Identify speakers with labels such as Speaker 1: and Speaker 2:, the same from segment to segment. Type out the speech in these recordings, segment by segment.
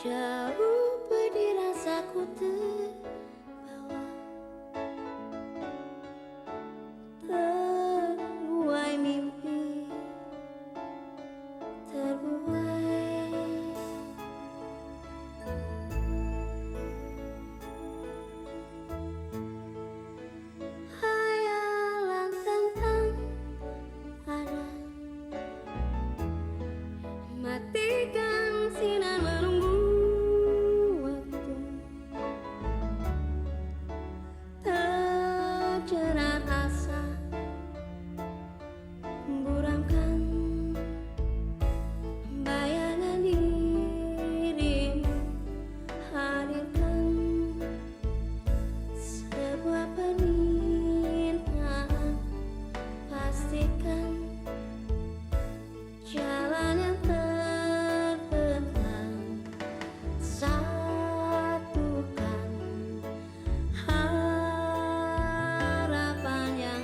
Speaker 1: Jauh pedih rasaku terbawa, terbuai mimpi, terbuai hayalan tentang ada. Matikan sinar menunggu waktu, terjerat asa, buramkan bayangan dirimu, hadirkan sebuah permintaan, pastikan jalan yang terbentang, satukan harapan yang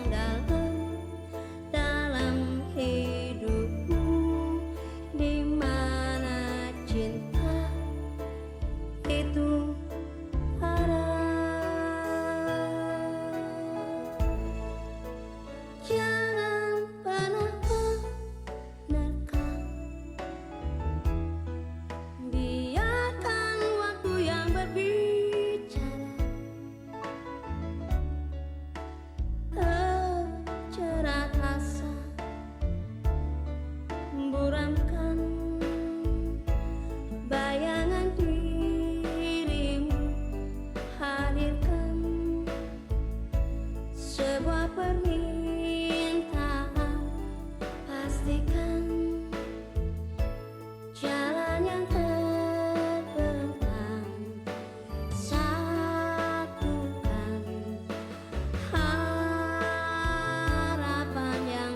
Speaker 1: dalam hidupmu, di mana cinta itu ada. Jangan pernah menerka, biarkan waktu yang berbicara, terjerat asa, buramkan bayangan dirimu, hadirkan sebuah permintaan, pastikan jalan yang terbentang, satukan harapan yang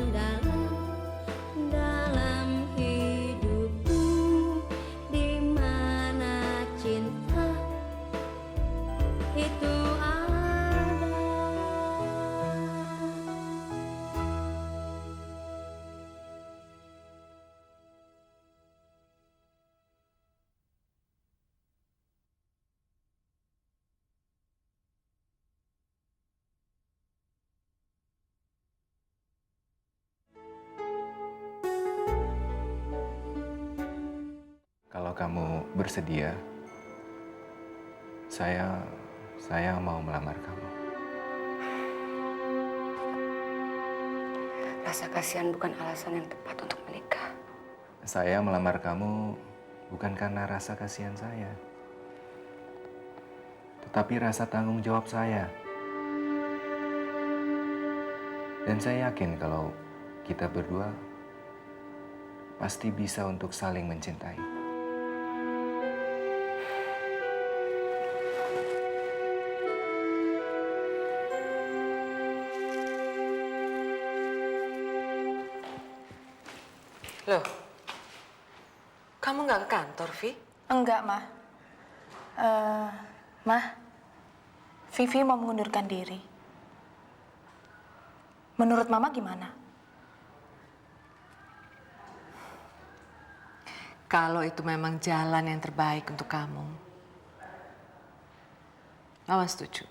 Speaker 1: dalam hidupmu, di mana cinta itu ada.
Speaker 2: Kalau kamu bersedia, saya mau melamar kamu.
Speaker 3: Rasa kasihan bukan alasan yang tepat untuk menikah.
Speaker 2: Saya melamar kamu bukan karena rasa kasihan saya, tetapi rasa tanggung jawab saya. Dan saya yakin kalau kita berdua pasti bisa untuk saling mencintai.
Speaker 3: Loh, kamu nggak ke kantor, Vi?
Speaker 4: Enggak, Ma. Ma, Vivi mau mengundurkan diri. Menurut Mama gimana?
Speaker 3: Kalau itu memang jalan yang terbaik untuk kamu, Mama setuju.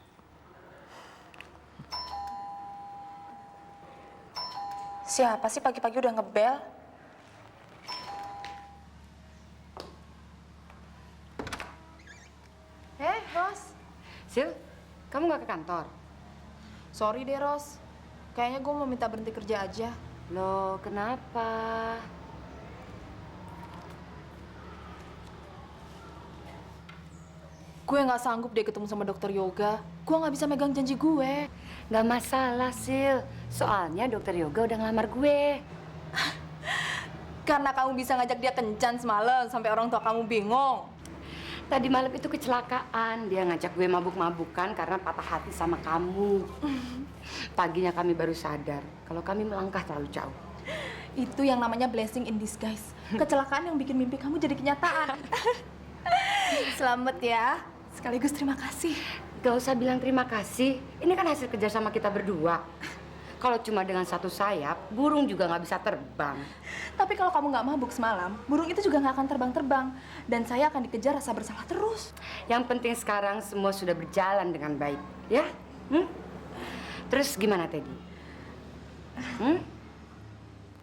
Speaker 4: Siapa sih pagi-pagi udah ngebel? Ros.
Speaker 5: Sil, kamu nggak ke kantor?
Speaker 4: Sorry deh, Ros. Kayaknya gue mau minta berhenti kerja aja.
Speaker 5: Loh, kenapa?
Speaker 4: Gue nggak sanggup deh ketemu sama dokter yoga. Gue nggak bisa megang janji gue.
Speaker 5: Nggak masalah, Sil. Soalnya dokter yoga udah ngelamar gue.
Speaker 4: Karena kamu bisa ngajak dia kencan semalam sampai orang tua kamu bingung.
Speaker 5: Tadi malam itu kecelakaan. Dia ngajak gue mabuk-mabukan karena patah hati sama kamu. Paginya kami baru sadar kalau kami melangkah terlalu jauh.
Speaker 4: Itu yang namanya blessing in disguise. Kecelakaan yang bikin mimpi kamu jadi kenyataan. Selamat ya. Sekaligus terima kasih.
Speaker 5: Gak usah bilang terima kasih. Ini kan hasil kerja sama kita berdua. Kalau cuma dengan satu sayap, burung juga nggak bisa terbang.
Speaker 4: Tapi kalau kamu nggak mabuk semalam, burung itu juga nggak akan terbang-terbang. Dan saya akan dikejar rasa bersalah terus.
Speaker 5: Yang penting sekarang semua sudah berjalan dengan baik, ya? Terus gimana, Teddy?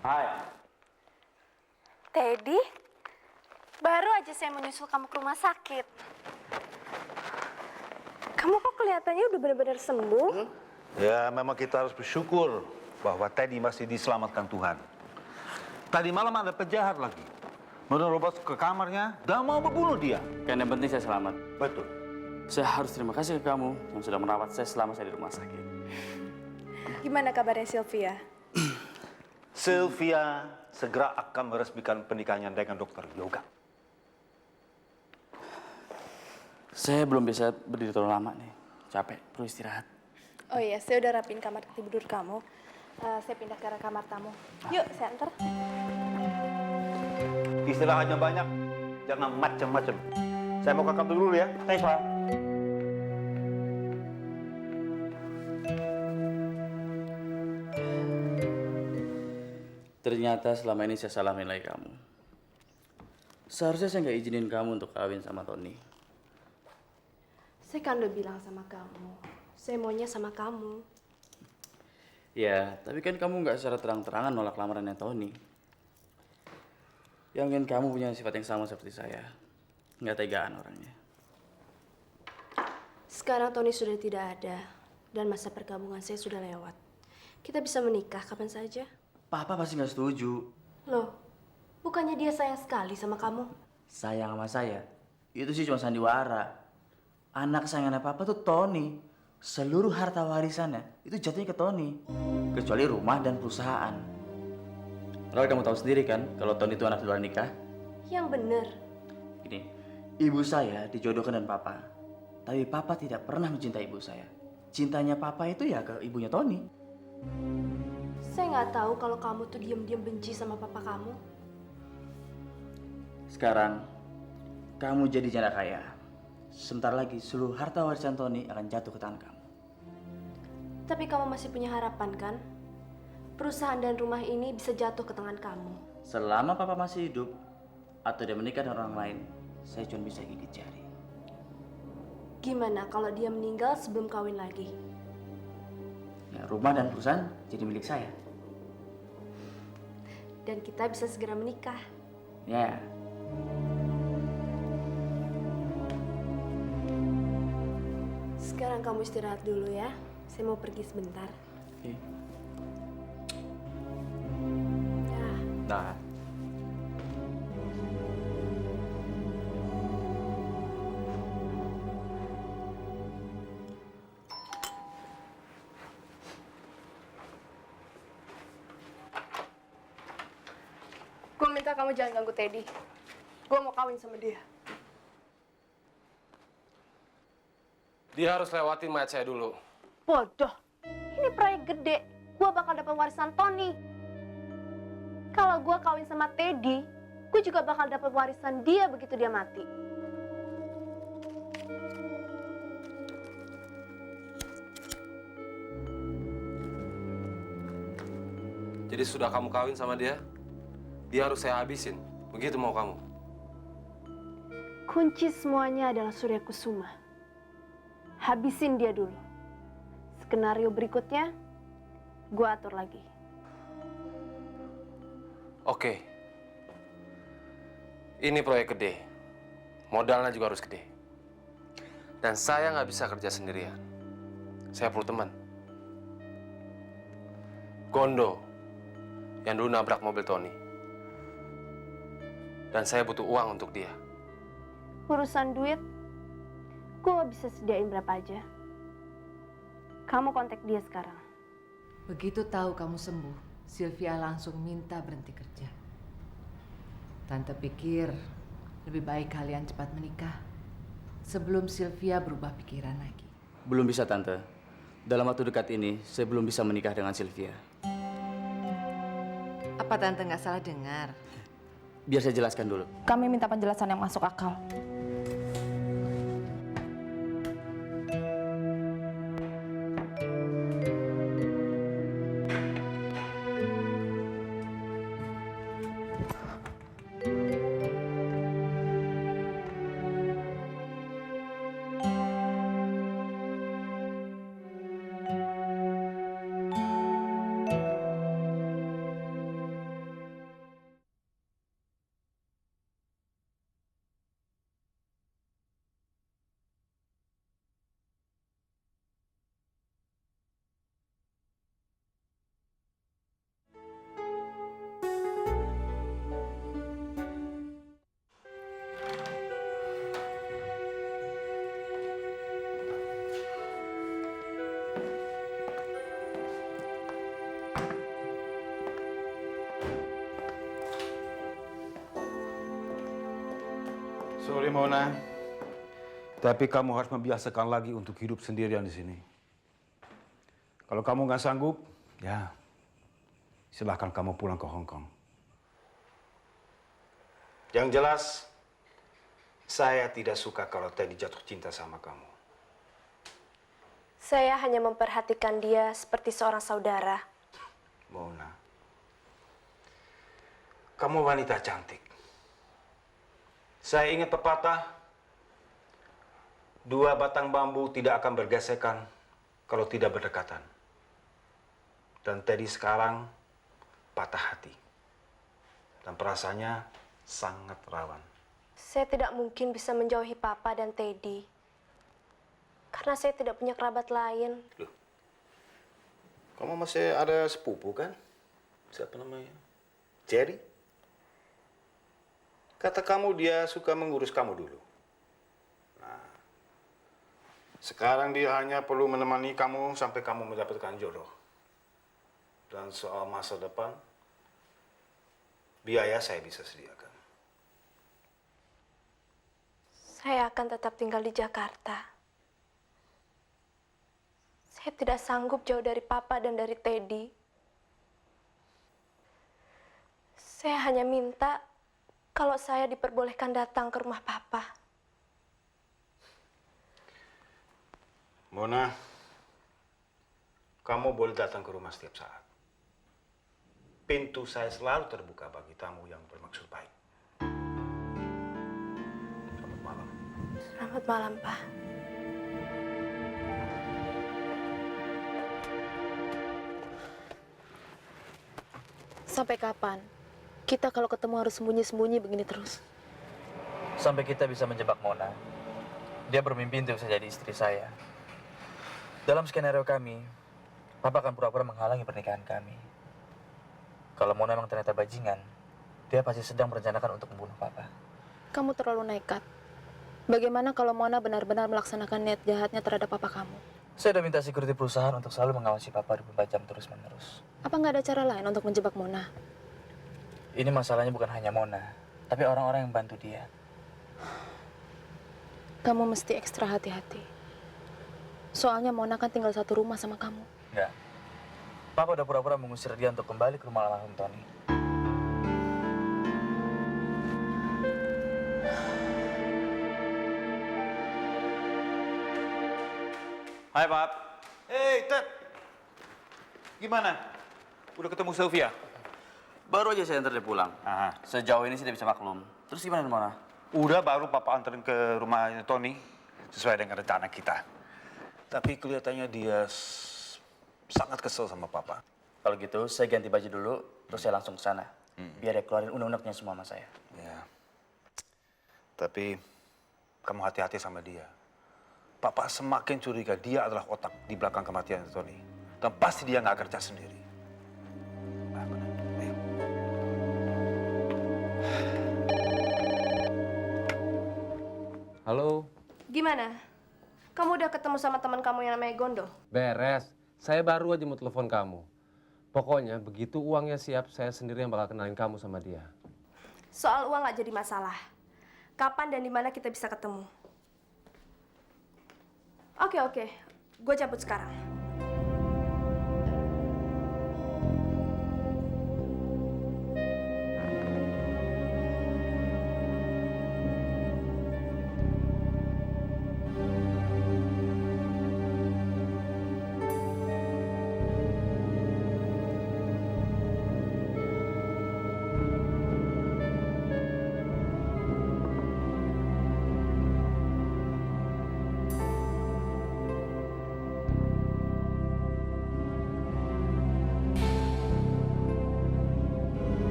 Speaker 6: Hai.
Speaker 7: Teddy, baru aja saya menyusul kamu ke rumah sakit. Kamu kok kelihatannya udah benar-benar sembuh?
Speaker 6: Ya, memang kita harus bersyukur bahwa Teddy masih diselamatkan Tuhan. Tadi malam ada penjahat lagi. Menerobos ke kamarnya dan mau membunuh dia.
Speaker 8: Kan yang penting saya selamat.
Speaker 6: Betul.
Speaker 8: Saya harus terima kasih ke kamu yang sudah merawat saya selama saya di rumah sakit.
Speaker 7: Gimana kabarnya Sylvia?
Speaker 6: Sylvia segera akan meresmikan pernikahannya dengan dokter Yoga.
Speaker 8: Saya belum bisa berdiri terlalu lama nih. Capek, perlu istirahat.
Speaker 7: Oh iya, saya udah rapiin kamar tidur kamu. Saya pindah ke kamar tamu. Yuk, saya antar.
Speaker 6: Istirahatnya banyak, jangan macam-macam. Saya mau ke kantor dulu ya. Thanks, Pak.
Speaker 8: Ternyata selama ini saya salah nilai kamu. Seharusnya saya nggak izinin kamu untuk kawin sama Tony.
Speaker 7: Saya kan udah bilang sama kamu. Saya maunya sama kamu.
Speaker 8: Ya, tapi kan kamu nggak secara terang-terangan nolak lamarannya Tony. Ya mungkin kamu punya sifat yang sama seperti saya. Nggak tegaan orangnya.
Speaker 7: Sekarang Tony sudah tidak ada. Dan masa perkabungan saya sudah lewat. Kita bisa menikah kapan saja.
Speaker 8: Papa pasti nggak setuju.
Speaker 7: Loh, bukannya dia sayang sekali sama kamu?
Speaker 8: Sayang sama saya? Itu sih cuma sandiwara. Anak kesayangannya Papa tuh Tony. Seluruh harta warisannya itu jatuhnya ke Tony. Kecuali rumah dan perusahaan. Padahal kamu tahu sendiri kan kalau Tony itu anak di luar nikah.
Speaker 7: Yang bener.
Speaker 8: Gini, ibu saya dijodohkan dengan Papa. Tapi Papa tidak pernah mencintai ibu saya. Cintanya Papa itu ya ke ibunya Tony.
Speaker 7: Saya nggak tahu kalau kamu tuh diam-diam benci sama papa kamu.
Speaker 8: Sekarang, kamu jadi janda kaya. Sebentar lagi seluruh harta warisan Tony akan jatuh ke tangan kamu.
Speaker 7: Tapi kamu masih punya harapan kan? Perusahaan dan rumah ini bisa jatuh ke tangan kamu.
Speaker 8: Selama Papa masih hidup atau dia menikah dengan orang lain, saya cuma bisa gigit jari.
Speaker 7: Gimana kalau dia meninggal sebelum kawin lagi?
Speaker 8: Ya, rumah dan perusahaan jadi milik saya.
Speaker 7: Dan kita bisa segera menikah.
Speaker 8: Ya.
Speaker 7: Sekarang kamu istirahat dulu ya. Saya mau pergi sebentar.
Speaker 8: Oke.
Speaker 7: Ya.
Speaker 8: Nah.
Speaker 7: Gue minta kamu jangan ganggu Teddy. Gue mau kawin sama dia.
Speaker 9: Dia harus lewatin mayat saya dulu.
Speaker 7: Bodoh. Ini proyek gede. Gue bakal dapat warisan Tony. Kalau gue kawin sama Teddy, gue juga bakal dapat warisan dia begitu dia mati.
Speaker 9: Jadi sudah kamu kawin sama dia, dia harus saya habisin. Begitu mau kamu.
Speaker 7: Kunci semuanya adalah Surya Kusuma. Habisin dia dulu. Skenario berikutnya, gue atur lagi.
Speaker 9: Oke. Ini proyek gede. Modalnya juga harus gede. Dan saya nggak bisa kerja sendirian. Saya perlu teman. Gondo, yang dulu nabrak mobil Tony. Dan saya butuh uang untuk dia.
Speaker 7: Urusan duit, gue bisa sediain berapa aja. Kamu kontak dia sekarang.
Speaker 3: Begitu tahu kamu sembuh, Sylvia langsung minta berhenti kerja. Tante pikir lebih baik kalian cepat menikah sebelum Sylvia berubah pikiran lagi.
Speaker 8: Belum bisa, Tante. Dalam waktu dekat ini, saya belum bisa menikah dengan Sylvia.
Speaker 3: Apa Tante nggak salah dengar?
Speaker 8: Biar saya jelaskan dulu.
Speaker 4: Kami minta penjelasan yang masuk akal.
Speaker 6: Sorry Mona, tapi kamu harus membiasakan lagi untuk hidup sendirian di sini. Kalau kamu nggak sanggup, ya silahkan kamu pulang ke Hong Kong. Yang jelas, saya tidak suka kalau Teddy jatuh cinta sama kamu.
Speaker 7: Saya hanya memperhatikan dia seperti seorang saudara.
Speaker 6: Mona, kamu wanita cantik. Saya ingat pepatah, dua batang bambu tidak akan bergesekan kalau tidak berdekatan. Dan Teddy sekarang patah hati. Dan perasaannya sangat rawan.
Speaker 7: Saya tidak mungkin bisa menjauhi Papa dan Teddy. Karena saya tidak punya kerabat lain.
Speaker 6: Loh, kamu masih ada sepupu kan? Siapa namanya? Jerry? Kata kamu dia suka mengurus kamu dulu. Nah, sekarang dia hanya perlu menemani kamu sampai kamu mendapatkan jodoh. Dan soal masa depan, biaya saya bisa sediakan.
Speaker 7: Saya akan tetap tinggal di Jakarta. Saya tidak sanggup jauh dari Papa dan dari Teddy. Saya hanya minta kalau saya diperbolehkan datang ke rumah Papa.
Speaker 6: Mona, kamu boleh datang ke rumah setiap saat. Pintu saya selalu terbuka bagi tamu yang bermaksud baik. Selamat malam.
Speaker 7: Selamat malam, Pak. Sampai kapan? Kita kalau ketemu harus sembunyi-sembunyi begini terus.
Speaker 8: Sampai kita bisa menjebak Mona. Dia bermimpi untuk bisa jadi istri saya. Dalam skenario kami, Papa akan pura-pura menghalangi pernikahan kami. Kalau Mona memang ternyata bajingan, dia pasti sedang merencanakan untuk membunuh Papa.
Speaker 7: Kamu terlalu nekat. Bagaimana kalau Mona benar-benar melaksanakan niat jahatnya terhadap Papa kamu?
Speaker 8: Saya udah minta security perusahaan untuk selalu mengawasi Papa 24 jam terus-menerus.
Speaker 7: Apa nggak ada cara lain untuk menjebak Mona?
Speaker 8: Ini masalahnya bukan hanya Mona, tapi orang-orang yang bantu dia.
Speaker 7: Kamu mesti ekstra hati-hati. Soalnya Mona kan tinggal satu rumah sama kamu.
Speaker 8: Enggak. Papa udah pura-pura mengusir dia untuk kembali ke rumah almarhum Tony.
Speaker 6: Hai, Pap. Hey, Ted. Gimana? Udah ketemu Sylvia?
Speaker 8: Baru aja saya antar dia pulang.
Speaker 6: Aha.
Speaker 8: Sejauh ini sih dia bisa maklum. Terus gimana Mona?
Speaker 6: Udah, baru Papa anterin ke rumahnya Tony. Sesuai dengan rencana kita. Tapi kelihatannya dia sangat kesel sama Papa.
Speaker 8: Kalau gitu, saya ganti baju dulu, terus saya langsung ke sana. Biar dia keluarin unek-uneknya semua sama saya.
Speaker 6: Ya. Tapi kamu hati-hati sama dia. Papa semakin curiga dia adalah otak di belakang kematian Tony. Dan pasti dia nggak kerja sendiri. Nah, mana? Ayo.
Speaker 10: Halo,
Speaker 7: Gimana? Kamu udah ketemu sama teman kamu yang namanya Gondo?
Speaker 10: beres. Saya baru aja mau telepon kamu. Pokoknya begitu uangnya siap, saya sendiri yang bakal kenalin kamu sama dia.
Speaker 7: Soal uang nggak jadi masalah. Kapan dan di mana kita bisa ketemu? Oke. Gue cabut sekarang.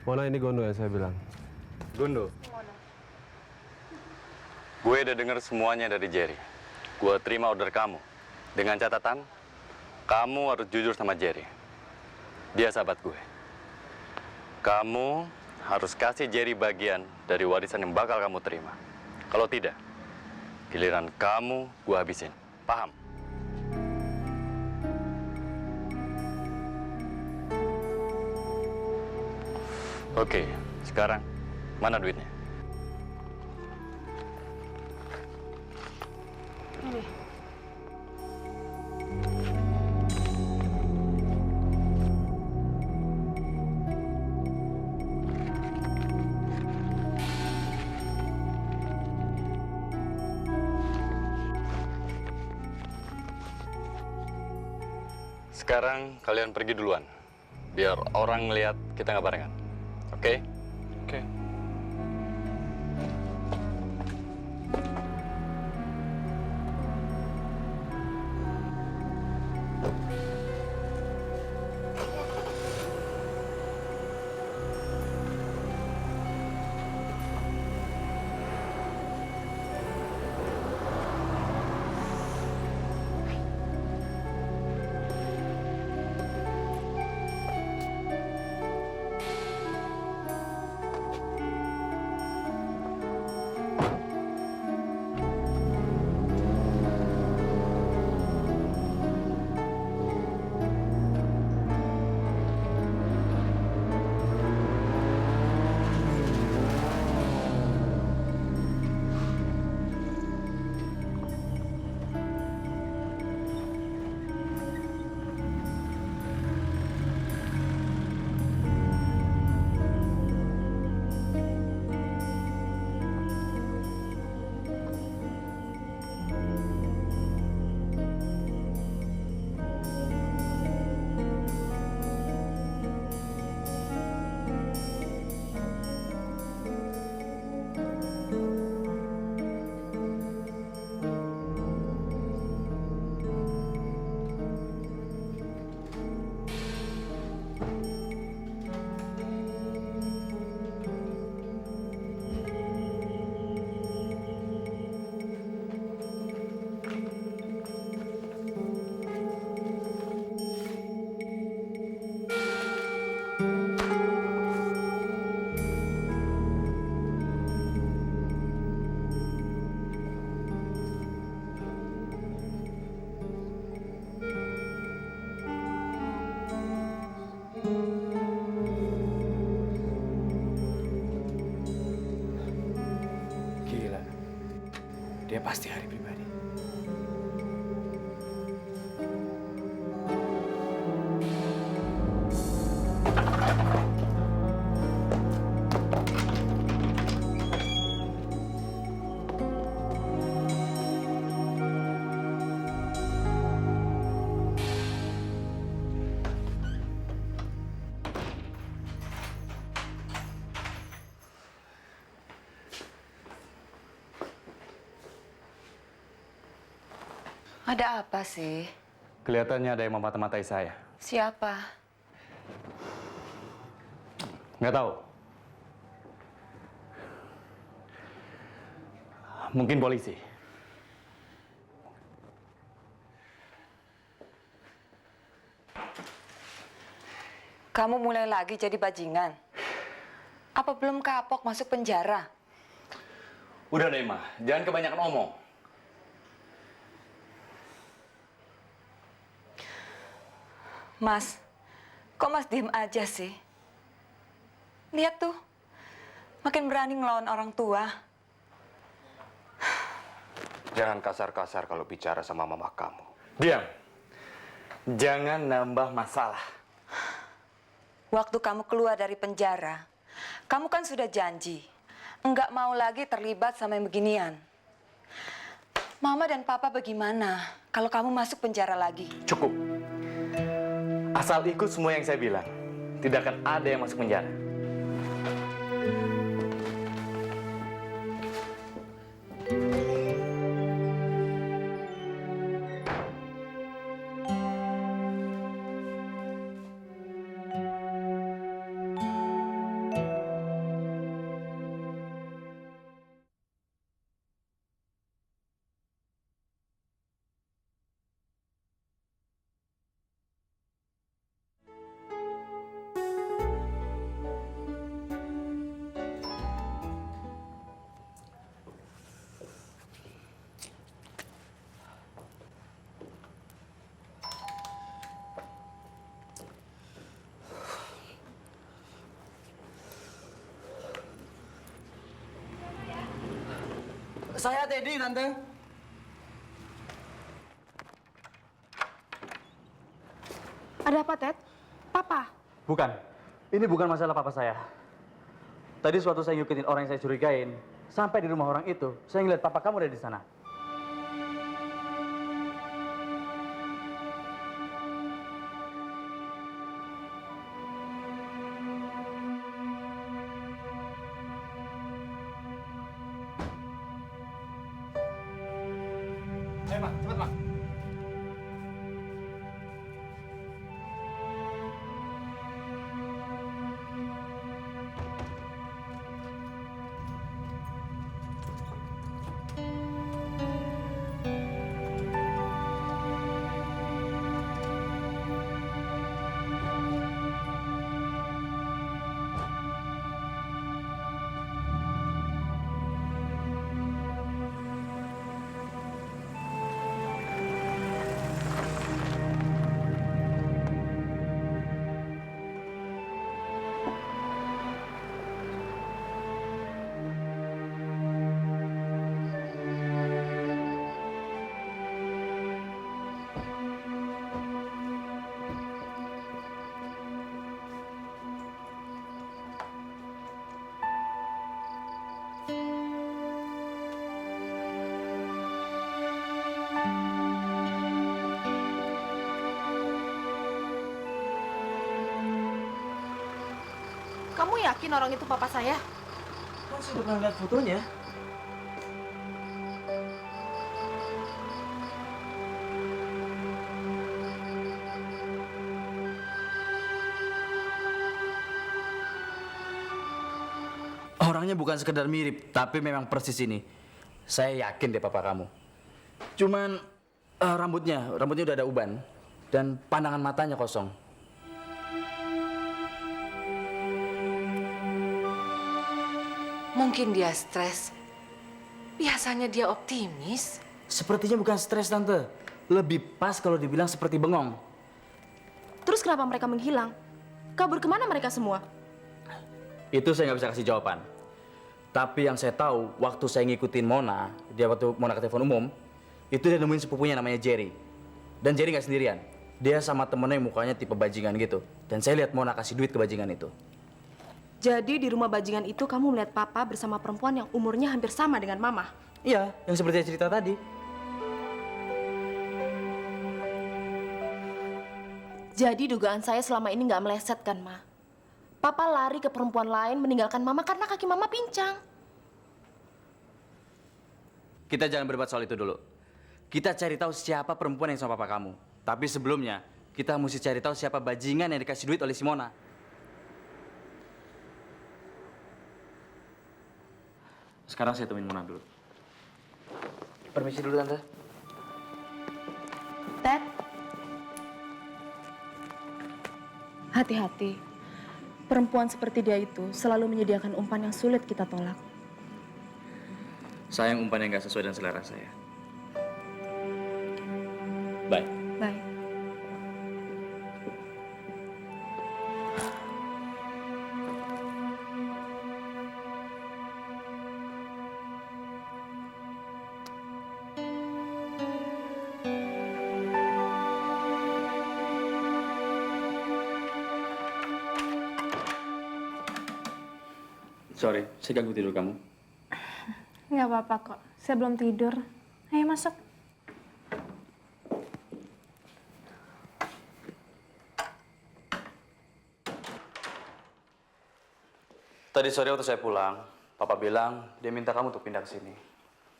Speaker 10: Mona, ini Gondo yang saya bilang.
Speaker 11: Gondo. Gue udah denger semuanya dari Jerry. Gue terima order kamu. Dengan catatan, kamu harus jujur sama Jerry. Dia sahabat gue. Kamu harus kasih Jerry bagian dari warisan yang bakal kamu terima. Kalau tidak, giliran kamu gue habisin. Paham? Oke, sekarang mana duitnya?
Speaker 4: Ini.
Speaker 11: Sekarang kalian pergi duluan. Biar orang ngeliat kita nggak barengan. Oke?
Speaker 2: Oke. Gila. Dia pasti hari pribadi.
Speaker 5: Ada apa sih?
Speaker 11: Kelihatannya ada yang memata-matai saya.
Speaker 5: Siapa?
Speaker 11: Nggak tahu. Mungkin polisi.
Speaker 5: Kamu mulai lagi jadi bajingan? Apa belum kapok masuk penjara?
Speaker 11: Udah deh, Ma. Jangan kebanyakan omong.
Speaker 5: Mas, kok Mas diem aja sih? Lihat tuh, makin berani ngelawan orang tua.
Speaker 2: Jangan kasar-kasar kalau bicara sama mama kamu.
Speaker 11: Diam. Jangan nambah masalah.
Speaker 5: Waktu kamu keluar dari penjara, kamu kan sudah janji enggak mau lagi terlibat sama yang beginian. Mama dan Papa bagaimana kalau kamu masuk penjara lagi?
Speaker 11: Cukup. Asal ikut semua yang saya bilang. Tidak akan ada yang masuk penjara.
Speaker 8: Saya Teddy, Tante.
Speaker 4: Ada apa, Ted? Papa?
Speaker 8: Bukan. Ini bukan masalah papa saya. Tadi suatu saya ngikutin orang yang saya curigain. Sampai di rumah orang itu, saya ngeliat papa kamu ada di sana. Ayo, Pak. Cepet, Pak.
Speaker 4: Kamu yakin orang itu papa saya?
Speaker 8: Kok saya udah lihat fotonya? Orangnya bukan sekedar mirip, tapi memang persis ini. Saya yakin deh papa kamu. Cuman rambutnya udah ada uban dan pandangan matanya kosong.
Speaker 3: Mungkin dia stres. Biasanya dia optimis.
Speaker 8: Sepertinya bukan stres, Tante. Lebih pas kalau dibilang seperti bengong.
Speaker 4: Terus kenapa mereka menghilang? Kabur kemana mereka semua?
Speaker 8: Itu saya nggak bisa kasih jawaban. Tapi yang saya tahu, waktu saya ngikutin Mona, waktu Mona ke telepon umum, itu dia nemuin sepupunya namanya Jerry. Dan Jerry nggak sendirian. Dia sama temennya yang mukanya tipe bajingan gitu. Dan saya lihat Mona kasih duit ke bajingan itu.
Speaker 4: Jadi di rumah bajingan itu kamu melihat papa bersama perempuan yang umurnya hampir sama dengan mama?
Speaker 8: Iya, yang seperti saya cerita tadi.
Speaker 4: Jadi dugaan saya selama ini nggak meleset kan, Ma? Papa lari ke perempuan lain meninggalkan mama karena kaki mama pincang.
Speaker 8: Kita jangan berdebat soal itu dulu. Kita cari tahu siapa perempuan yang sama papa kamu. Tapi sebelumnya, kita mesti cari tahu siapa bajingan yang dikasih duit oleh si Mona. Sekarang saya temuin Mona dulu. Permisi dulu, Tante.
Speaker 4: Ted, hati-hati. Perempuan seperti dia itu selalu menyediakan umpan yang sulit kita tolak.
Speaker 8: Sayang umpan yang nggak sesuai dengan selera saya. Bye.
Speaker 4: Bye.
Speaker 8: Sorry, saya ganggu tidur kamu.
Speaker 7: Nggak apa-apa kok, saya belum tidur. Ayo masuk.
Speaker 8: Tadi sore waktu saya pulang, Papa bilang dia minta kamu untuk pindah ke sini.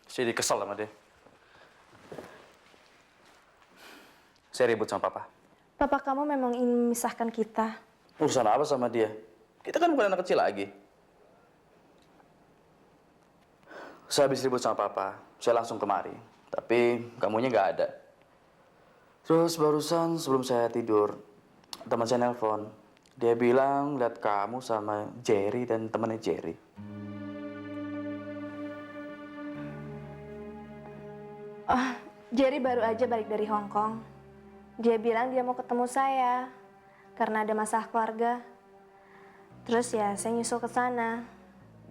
Speaker 8: Saya jadi kesel sama dia. Saya ribut sama Papa.
Speaker 7: Papa kamu memang ingin memisahkan kita.
Speaker 8: Urusan apa sama dia? Kita kan bukan anak kecil lagi. Saya habis ribut sama Papa, saya langsung kemari. Tapi kamunya nggak ada. Terus barusan sebelum saya tidur, teman saya nelpon. Dia bilang lihat kamu sama Jerry dan temannya Jerry.
Speaker 7: Oh, Jerry baru aja balik dari Hong Kong. Dia bilang dia mau ketemu saya karena ada masalah keluarga. Terus ya saya nyusul ke sana.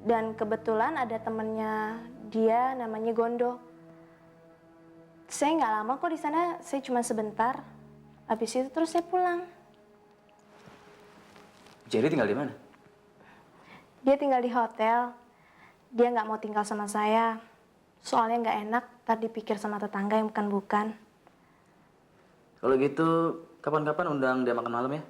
Speaker 7: Dan kebetulan ada temennya dia namanya Gondo. Saya nggak lama kok di sana, saya cuma sebentar. Habis itu terus saya pulang.
Speaker 8: Jerry tinggal di mana?
Speaker 7: Dia tinggal di hotel. Dia nggak mau tinggal sama saya. Soalnya nggak enak, ntar dipikir sama tetangga yang bukan-bukan.
Speaker 8: Kalau gitu, kapan-kapan undang dia makan malam ya?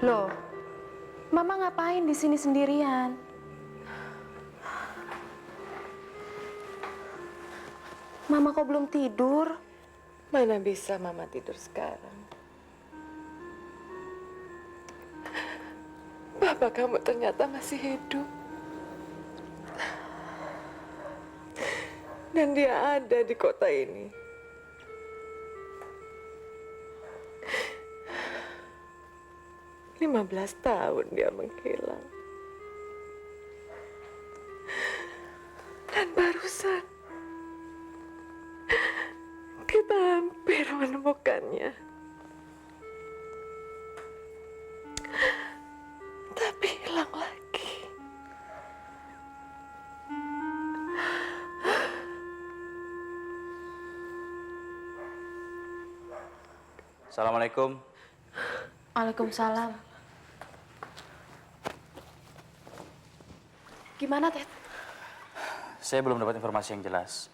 Speaker 7: Loh, Mama ngapain di sini sendirian? Mama kok belum tidur?
Speaker 3: Mana bisa Mama tidur sekarang? Bapak kamu ternyata masih hidup. Dan dia ada di kota ini. Lima 15 tahun dia menghilang. Dan barusan kita hampir menemukannya. Tapi hilang lagi.
Speaker 8: Assalamualaikum.
Speaker 7: Waalaikumsalam. Gimana, Ted?
Speaker 8: Saya belum dapat informasi yang jelas.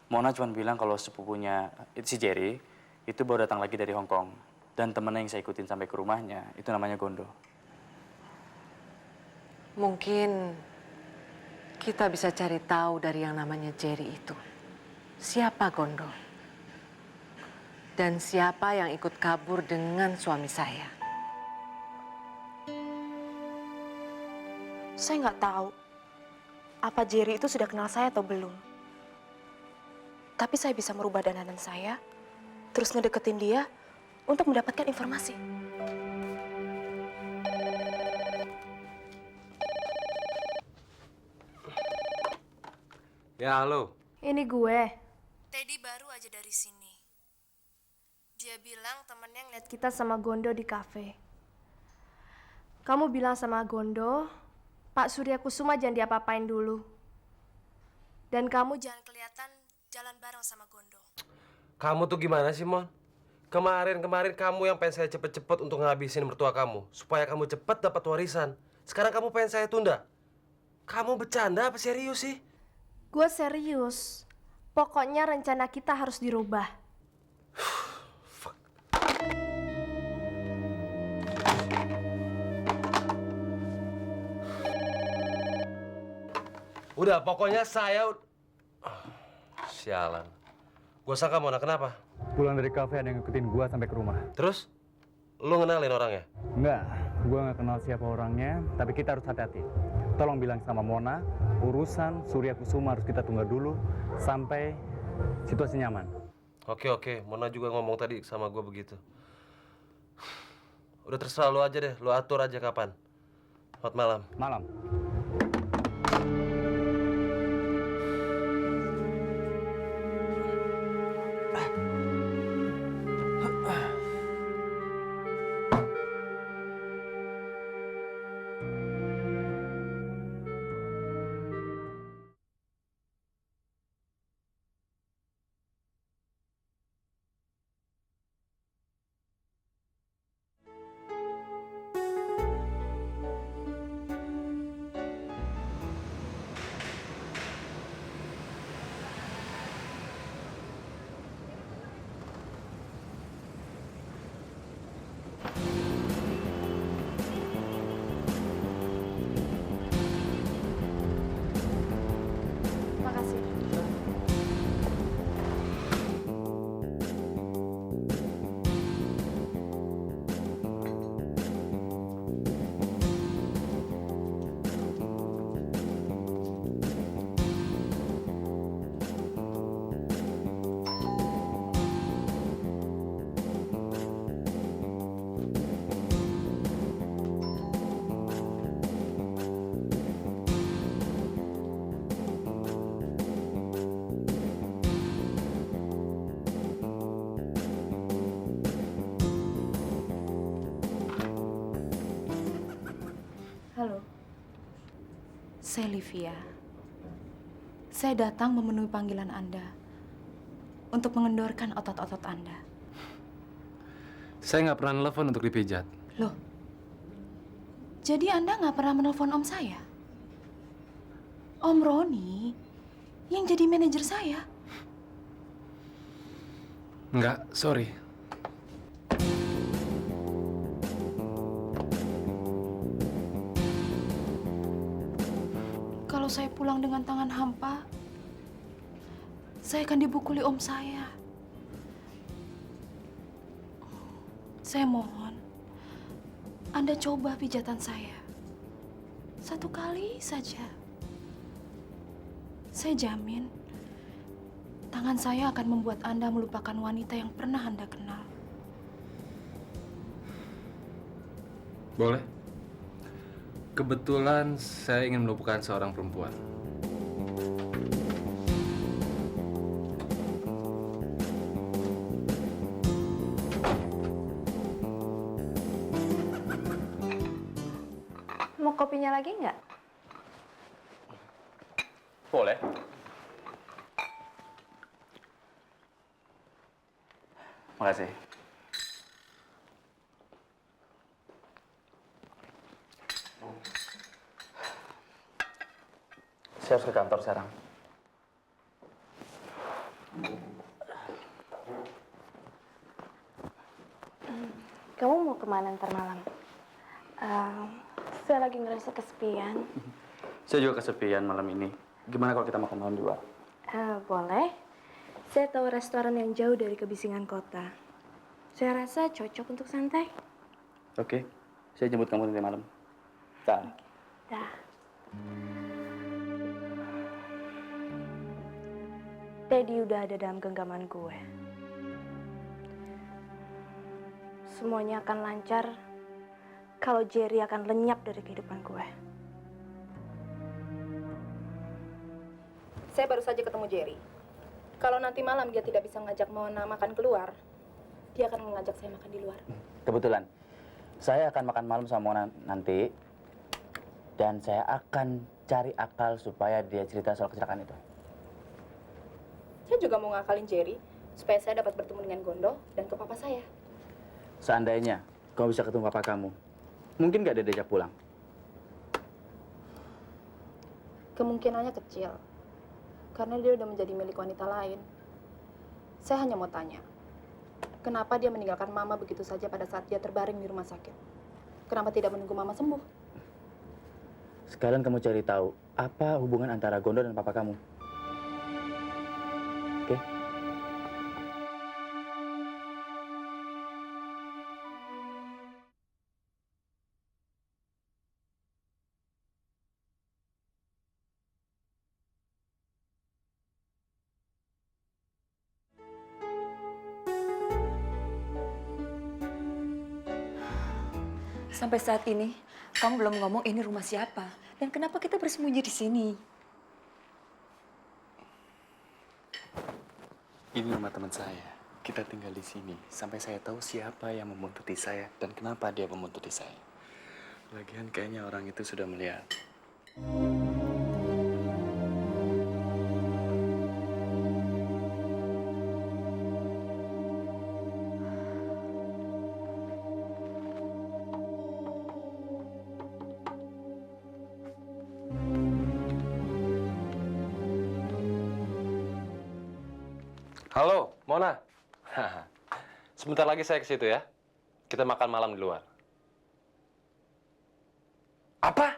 Speaker 8: Mona cuma bilang kalau sepupunya si Jerry itu baru datang lagi dari Hong Kong. Dan temennya yang saya ikutin sampai ke rumahnya itu namanya Gondo.
Speaker 3: Mungkin kita bisa cari tahu dari yang namanya Jerry itu. Siapa Gondo? Dan siapa yang ikut kabur dengan suami saya?
Speaker 7: Saya nggak tahu apa Jerry itu sudah kenal saya atau belum. Tapi saya bisa merubah dandanan saya, terus ngedeketin dia untuk mendapatkan informasi.
Speaker 10: Ya, halo.
Speaker 7: Ini gue. Teddy baru aja dari sini. Dia bilang temennya ngeliat kita sama Gondo di kafe. Kamu bilang sama Gondo, Pak Surya Kusuma jangan diapa-apain dulu. Dan kamu jangan kelihatan jalan bareng sama Gondo.
Speaker 10: Kamu tuh gimana sih, Mon? Kemarin kamu yang pengen saya cepet-cepet untuk ngabisin mertua kamu. Supaya kamu cepet dapat warisan. Sekarang kamu pengen saya tunda. Kamu bercanda apa serius sih?
Speaker 7: Gue serius. Pokoknya rencana kita harus dirubah.
Speaker 10: Udah, pokoknya saya... Sialan. Gua sangka Mona, kenapa?
Speaker 12: Pulang dari kafe ada yang ngikutin gua sampai ke rumah.
Speaker 10: Terus? Lu ngenalin orangnya?
Speaker 12: Enggak, gua nggak kenal siapa orangnya, tapi kita harus hati-hati. Tolong bilang sama Mona, urusan Surya Kusuma harus kita tunggu dulu sampai situasi nyaman.
Speaker 10: Oke. Mona juga ngomong tadi sama gua begitu. Udah terserah lu aja deh, lu atur aja kapan. Selamat malam.
Speaker 12: Malam.
Speaker 4: Saya Livia. Saya datang memenuhi panggilan Anda untuk mengendorkan otot-otot Anda.
Speaker 10: Saya nggak pernah nelfon untuk dipijat.
Speaker 4: Loh, jadi Anda nggak pernah menelpon om saya? Om Roni yang jadi manajer saya?
Speaker 10: Nggak, sorry.
Speaker 4: Kalau saya pulang dengan tangan hampa, saya akan dibukuli om saya. Saya mohon, Anda coba pijatan saya. 1 kali saja. Saya jamin, tangan saya akan membuat Anda melupakan wanita yang pernah Anda kenal.
Speaker 10: Boleh. Kebetulan saya ingin melupakan seorang perempuan.
Speaker 7: Mau kopinya lagi nggak?
Speaker 8: Boleh. Makasih. Saya harus ke kantor sekarang.
Speaker 7: Kamu mau kemana ntar malam? Saya lagi ngerasa kesepian.
Speaker 8: Saya juga kesepian malam ini. Gimana kalau kita makan malam di luar?
Speaker 7: Boleh. Saya tahu restoran yang jauh dari kebisingan kota. Saya rasa cocok untuk santai.
Speaker 8: Oke, saya jemput kamu nanti malam. Dah.
Speaker 7: Dah. Teddy udah ada dalam genggaman gue. Semuanya akan lancar kalau Jerry akan lenyap dari kehidupan gue.
Speaker 4: Saya baru saja ketemu Jerry. Kalau nanti malam dia tidak bisa ngajak Mona makan keluar, dia akan mengajak saya makan di luar.
Speaker 8: Kebetulan, saya akan makan malam sama Mona nanti. Dan saya akan cari akal supaya dia cerita soal kecelakaan itu.
Speaker 4: Saya juga mau ngakalin Jerry, supaya saya dapat bertemu dengan Gondo dan ke papa saya.
Speaker 8: Seandainya kamu bisa ketemu papa kamu, mungkin nggak dia diajak pulang?
Speaker 4: Kemungkinannya kecil, karena dia udah menjadi milik wanita lain. Saya hanya mau tanya, kenapa dia meninggalkan Mama begitu saja pada saat dia terbaring di rumah sakit? Kenapa tidak menunggu Mama sembuh?
Speaker 8: Sekarang kamu cari tahu apa hubungan antara Gondo dan papa kamu. Oke?
Speaker 5: Sampai saat ini, kamu belum ngomong ini rumah siapa. Dan kenapa kita bersembunyi di sini?
Speaker 2: Ini rumah teman saya. Kita tinggal di sini sampai saya tahu siapa yang membuntuti saya dan kenapa dia membuntuti saya. Lagian kayaknya orang itu sudah melihat.
Speaker 10: Halo, Mona. Sebentar lagi saya ke situ ya. Kita makan malam di luar. Apa?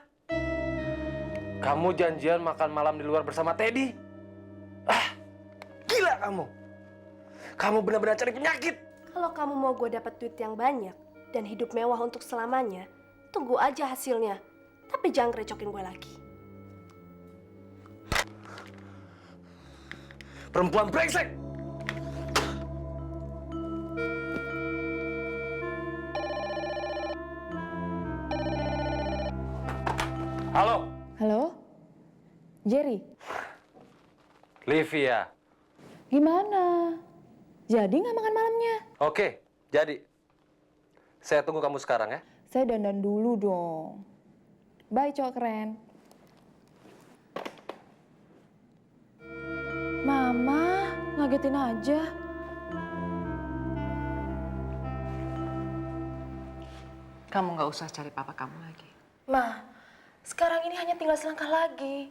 Speaker 10: Kamu janjian makan malam di luar bersama Teddy? Ah, gila kamu. Kamu benar-benar cari penyakit.
Speaker 7: Kalau kamu mau gue dapat duit yang banyak dan hidup mewah untuk selamanya, tunggu aja hasilnya. Tapi jangan ngerecokin gue lagi.
Speaker 10: Perempuan brengsek! Halo?
Speaker 4: Halo? Jerry,
Speaker 10: Livia.
Speaker 4: gimana? Jadi nggak makan malamnya?
Speaker 10: Oke, jadi. Saya tunggu kamu sekarang ya.
Speaker 4: Saya dandan dulu dong. Bye, cowok keren. ngagetin aja.
Speaker 3: Kamu nggak usah cari papa kamu lagi.
Speaker 7: Ma, sekarang ini hanya tinggal selangkah lagi.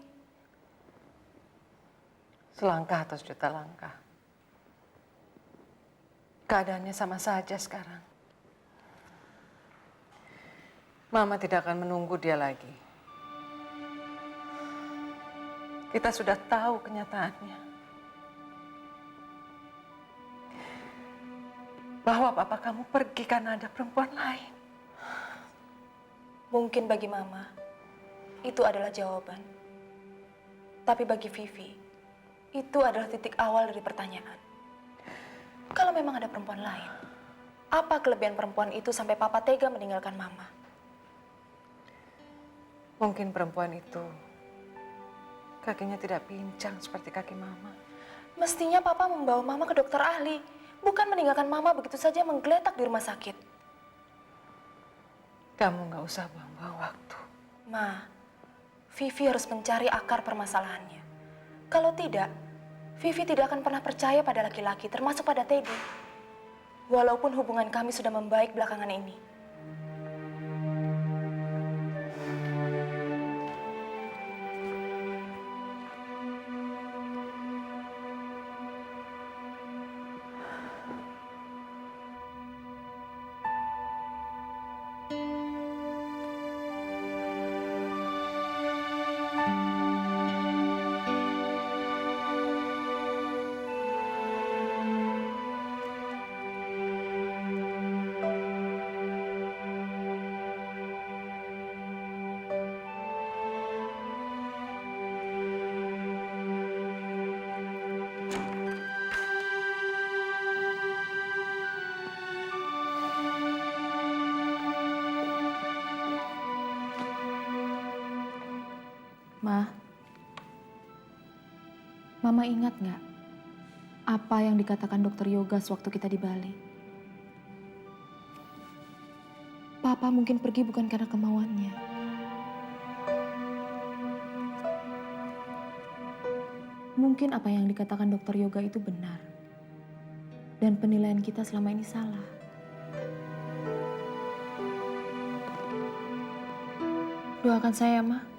Speaker 3: Selangkah atau sejuta langkah. Keadaannya sama saja sekarang. Mama tidak akan menunggu dia lagi. Kita sudah tahu kenyataannya. Bahwa papa kamu pergi karena ada perempuan lain.
Speaker 7: Mungkin bagi Mama, itu adalah jawaban. Tapi bagi Vivi, itu adalah titik awal dari pertanyaan. Kalau memang ada perempuan lain, apa kelebihan perempuan itu sampai Papa tega meninggalkan Mama?
Speaker 3: Mungkin perempuan itu kakinya tidak pincang seperti kaki Mama.
Speaker 7: Mestinya Papa membawa Mama ke dokter ahli, bukan meninggalkan Mama begitu saja menggeletak di rumah sakit.
Speaker 3: Kamu nggak usah buang-buang waktu.
Speaker 7: Ma, Vivi harus mencari akar permasalahannya. Kalau tidak, Vivi tidak akan pernah percaya pada laki-laki, termasuk pada Teddy. Walaupun hubungan kami sudah membaik belakangan ini.
Speaker 4: Ma, Mama ingat nggak apa yang dikatakan dokter Yoga sewaktu kita di Bali? Papa mungkin pergi bukan karena kemauannya. Mungkin apa yang dikatakan dokter Yoga itu benar. Dan penilaian kita selama ini salah. Doakan saya, Ma.